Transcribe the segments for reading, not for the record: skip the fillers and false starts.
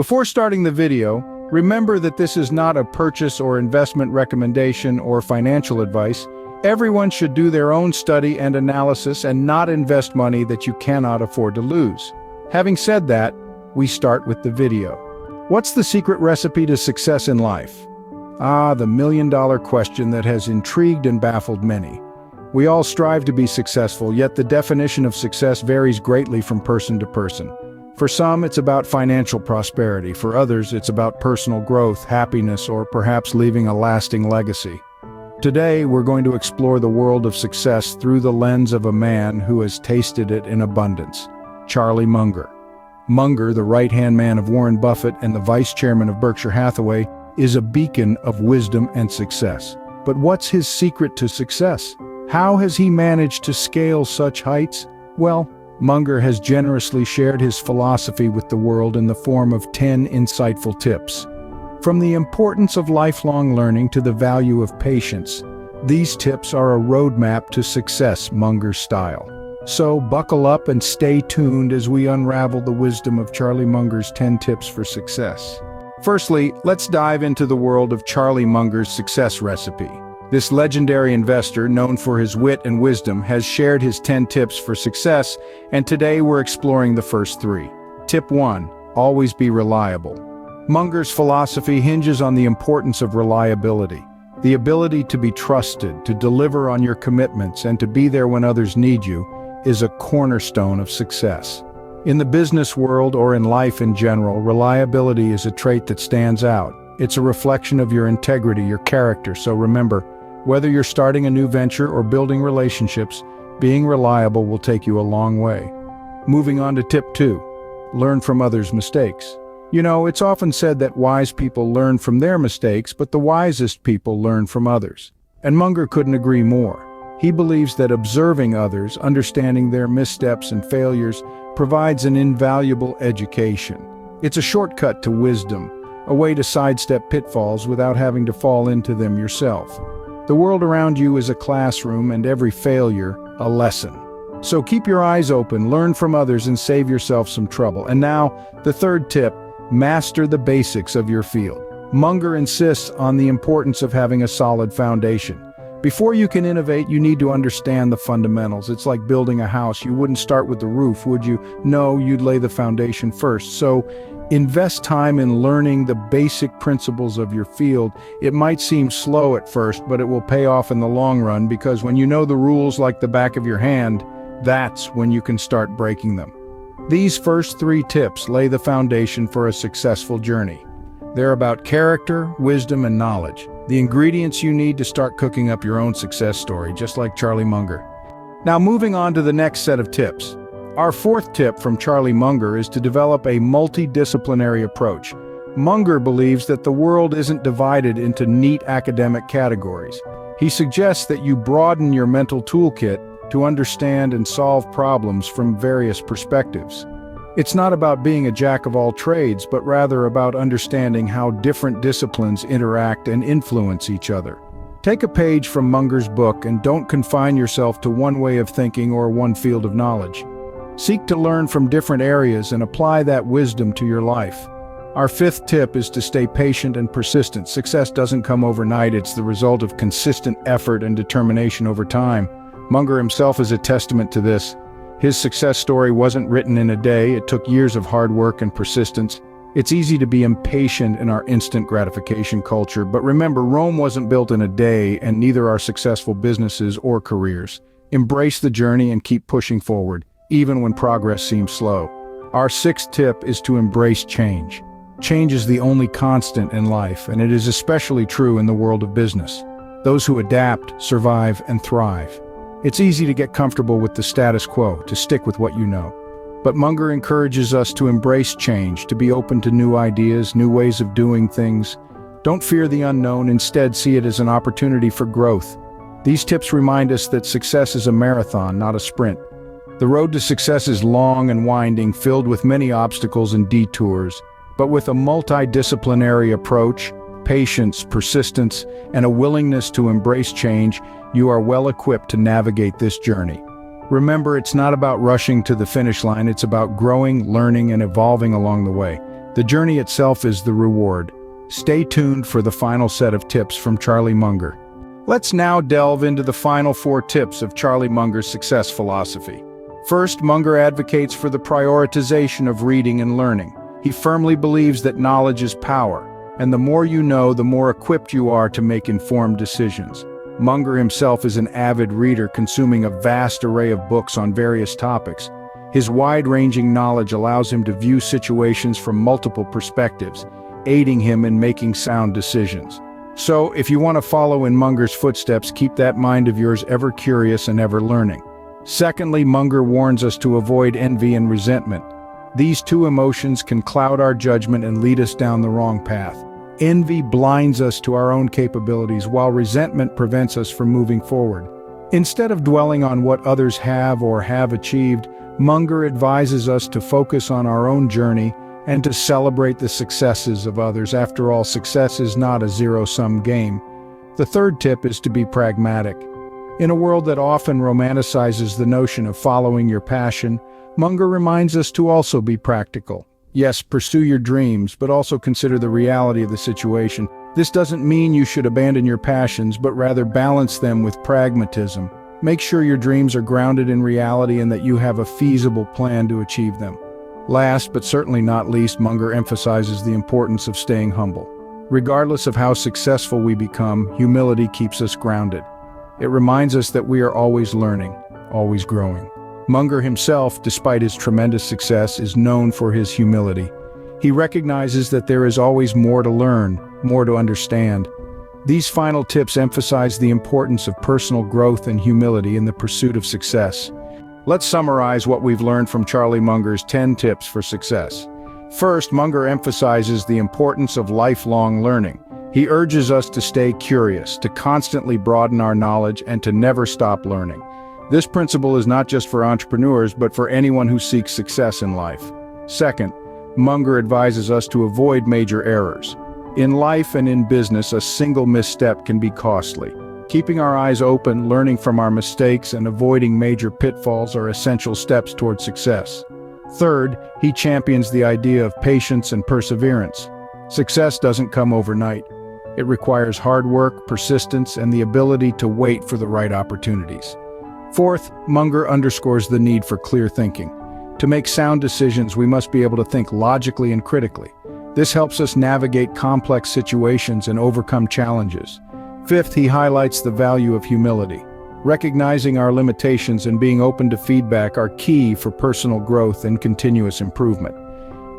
Before starting the video, remember that this is not a purchase or investment recommendation or financial advice. Everyone should do their own study and analysis and not invest money that you cannot afford to lose. Having said that, we start with the video. What's the secret recipe to success in life? The million-dollar question that has intrigued and baffled many. We all strive to be successful, yet the definition of success varies greatly from person to person. For some, it's about financial prosperity. For others, it's about personal growth, happiness, or perhaps leaving a lasting legacy. Today, we're going to explore the world of success through the lens of a man who has tasted it in abundance, Charlie Munger. Munger, the right-hand man of Warren Buffett and the vice chairman of Berkshire Hathaway, is a beacon of wisdom and success. But what's his secret to success? How has he managed to scale such heights? Well, Munger has generously shared his philosophy with the world in the form of 10 insightful tips. From the importance of lifelong learning to the value of patience, these tips are a roadmap to success, Munger style. So buckle up and stay tuned as we unravel the wisdom of Charlie Munger's 10 tips for success. Firstly, let's dive into the world of Charlie Munger's success recipe. This legendary investor, known for his wit and wisdom, has shared his 10 tips for success, and today we're exploring the first 3. Tip 1. Always be reliable. Munger's philosophy hinges on the importance of reliability. The ability to be trusted, to deliver on your commitments, and to be there when others need you is a cornerstone of success. In the business world or in life in general, reliability is a trait that stands out. It's a reflection of your integrity, your character, so remember, whether you're starting a new venture or building relationships, being reliable will take you a long way. Moving on to tip 2. Learn from others' mistakes. You know, it's often said that wise people learn from their mistakes, but the wisest people learn from others. And Munger couldn't agree more. He believes that observing others, understanding their missteps and failures, provides an invaluable education. It's a shortcut to wisdom, a way to sidestep pitfalls without having to fall into them yourself. The world around you is a classroom, and every failure, a lesson. So keep your eyes open, learn from others, and save yourself some trouble. And now, the third tip, master the basics of your field. Munger insists on the importance of having a solid foundation. Before you can innovate, you need to understand the fundamentals. It's like building a house. You wouldn't start with the roof, would you? No, you'd lay the foundation first. So invest time in learning the basic principles of your field. It might seem slow at first, but it will pay off in the long run, because when you know the rules like the back of your hand, that's when you can start breaking them. These first 3 tips lay the foundation for a successful journey. They're about character, wisdom, and knowledge. The ingredients you need to start cooking up your own success story, just like Charlie Munger. Now moving on to the next set of tips. Our 4th tip from Charlie Munger is to develop a multidisciplinary approach. Munger believes that the world isn't divided into neat academic categories. He suggests that you broaden your mental toolkit to understand and solve problems from various perspectives. It's not about being a jack of all trades, but rather about understanding how different disciplines interact and influence each other. Take a page from Munger's book and don't confine yourself to one way of thinking or one field of knowledge. Seek to learn from different areas and apply that wisdom to your life. Our 5th tip is to stay patient and persistent. Success doesn't come overnight, it's the result of consistent effort and determination over time. Munger himself is a testament to this. His success story wasn't written in a day, it took years of hard work and persistence. It's easy to be impatient in our instant gratification culture, but remember, Rome wasn't built in a day, and neither are successful businesses or careers. Embrace the journey and keep pushing forward, even when progress seems slow. Our 6th tip is to embrace change. Change is the only constant in life, and it is especially true in the world of business. Those who adapt, survive, and thrive. It's easy to get comfortable with the status quo, to stick with what you know. But Munger encourages us to embrace change, to be open to new ideas, new ways of doing things. Don't fear the unknown, instead see it as an opportunity for growth. These tips remind us that success is a marathon, not a sprint. The road to success is long and winding, filled with many obstacles and detours. But with a multidisciplinary approach, patience, persistence, and a willingness to embrace change, you are well equipped to navigate this journey. Remember, it's not about rushing to the finish line, it's about growing, learning, and evolving along the way. The journey itself is the reward. Stay tuned for the final set of tips from Charlie Munger. Let's now delve into the final 4 tips of Charlie Munger's success philosophy. First, Munger advocates for the prioritization of reading and learning. He firmly believes that knowledge is power, and the more you know, the more equipped you are to make informed decisions. Munger himself is an avid reader, consuming a vast array of books on various topics. His wide-ranging knowledge allows him to view situations from multiple perspectives, aiding him in making sound decisions. So, if you want to follow in Munger's footsteps, keep that mind of yours ever curious and ever learning. Secondly, Munger warns us to avoid envy and resentment. These 2 emotions can cloud our judgment and lead us down the wrong path. Envy blinds us to our own capabilities, while resentment prevents us from moving forward. Instead of dwelling on what others have or have achieved, Munger advises us to focus on our own journey and to celebrate the successes of others. After all, success is not a zero-sum game. The third tip is to be pragmatic. In a world that often romanticizes the notion of following your passion, Munger reminds us to also be practical. Yes, pursue your dreams, but also consider the reality of the situation. This doesn't mean you should abandon your passions, but rather balance them with pragmatism. Make sure your dreams are grounded in reality and that you have a feasible plan to achieve them. Last, but certainly not least, Munger emphasizes the importance of staying humble. Regardless of how successful we become, humility keeps us grounded. It reminds us that we are always learning, always growing. Munger himself, despite his tremendous success, is known for his humility. He recognizes that there is always more to learn, more to understand. These final tips emphasize the importance of personal growth and humility in the pursuit of success. Let's summarize what we've learned from Charlie Munger's 10 tips for success. First, Munger emphasizes the importance of lifelong learning. He urges us to stay curious, to constantly broaden our knowledge, and to never stop learning. This principle is not just for entrepreneurs, but for anyone who seeks success in life. Second, Munger advises us to avoid major errors. In life and in business, a single misstep can be costly. Keeping our eyes open, learning from our mistakes, and avoiding major pitfalls are essential steps toward success. Third, he champions the idea of patience and perseverance. Success doesn't come overnight. It requires hard work, persistence, and the ability to wait for the right opportunities. Fourth, Munger underscores the need for clear thinking. To make sound decisions, we must be able to think logically and critically. This helps us navigate complex situations and overcome challenges. Fifth, he highlights the value of humility. Recognizing our limitations and being open to feedback are key for personal growth and continuous improvement.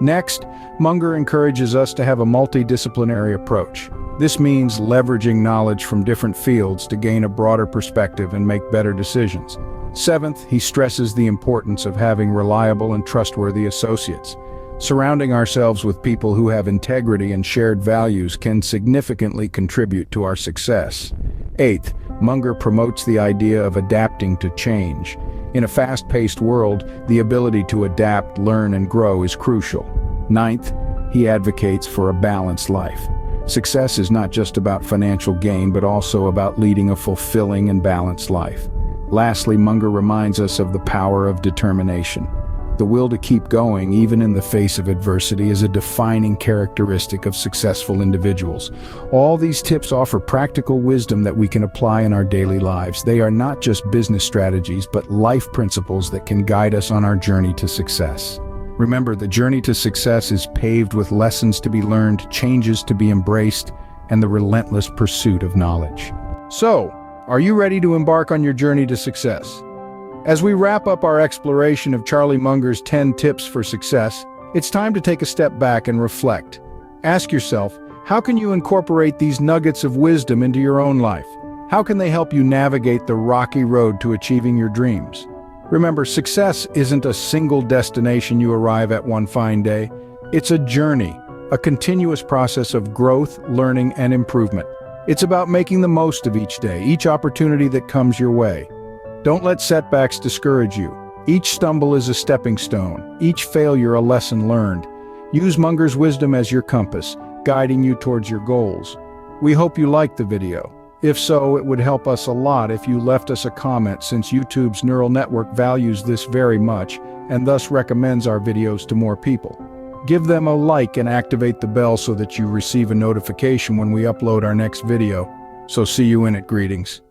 Next, Munger encourages us to have a multidisciplinary approach. This means leveraging knowledge from different fields to gain a broader perspective and make better decisions. Seventh, he stresses the importance of having reliable and trustworthy associates. Surrounding ourselves with people who have integrity and shared values can significantly contribute to our success. Eighth, Munger promotes the idea of adapting to change. In a fast-paced world, the ability to adapt, learn, and grow is crucial. Ninth, he advocates for a balanced life. Success is not just about financial gain, but also about leading a fulfilling and balanced life. Lastly, Munger reminds us of the power of determination. The will to keep going, even in the face of adversity, is a defining characteristic of successful individuals. All these tips offer practical wisdom that we can apply in our daily lives. They are not just business strategies, but life principles that can guide us on our journey to success. Remember, the journey to success is paved with lessons to be learned, changes to be embraced, and the relentless pursuit of knowledge. So, are you ready to embark on your journey to success? As we wrap up our exploration of Charlie Munger's 10 tips for success, it's time to take a step back and reflect. Ask yourself, how can you incorporate these nuggets of wisdom into your own life? How can they help you navigate the rocky road to achieving your dreams? Remember, success isn't a single destination you arrive at one fine day. It's a journey, a continuous process of growth, learning, and improvement. It's about making the most of each day, each opportunity that comes your way. Don't let setbacks discourage you. Each stumble is a stepping stone, each failure a lesson learned. Use Munger's wisdom as your compass, guiding you towards your goals. We hope you liked the video. If so, it would help us a lot if you left us a comment, since YouTube's neural network values this very much and thus recommends our videos to more people. Give them a like and activate the bell so that you receive a notification when we upload our next video. So see you in it. Greetings.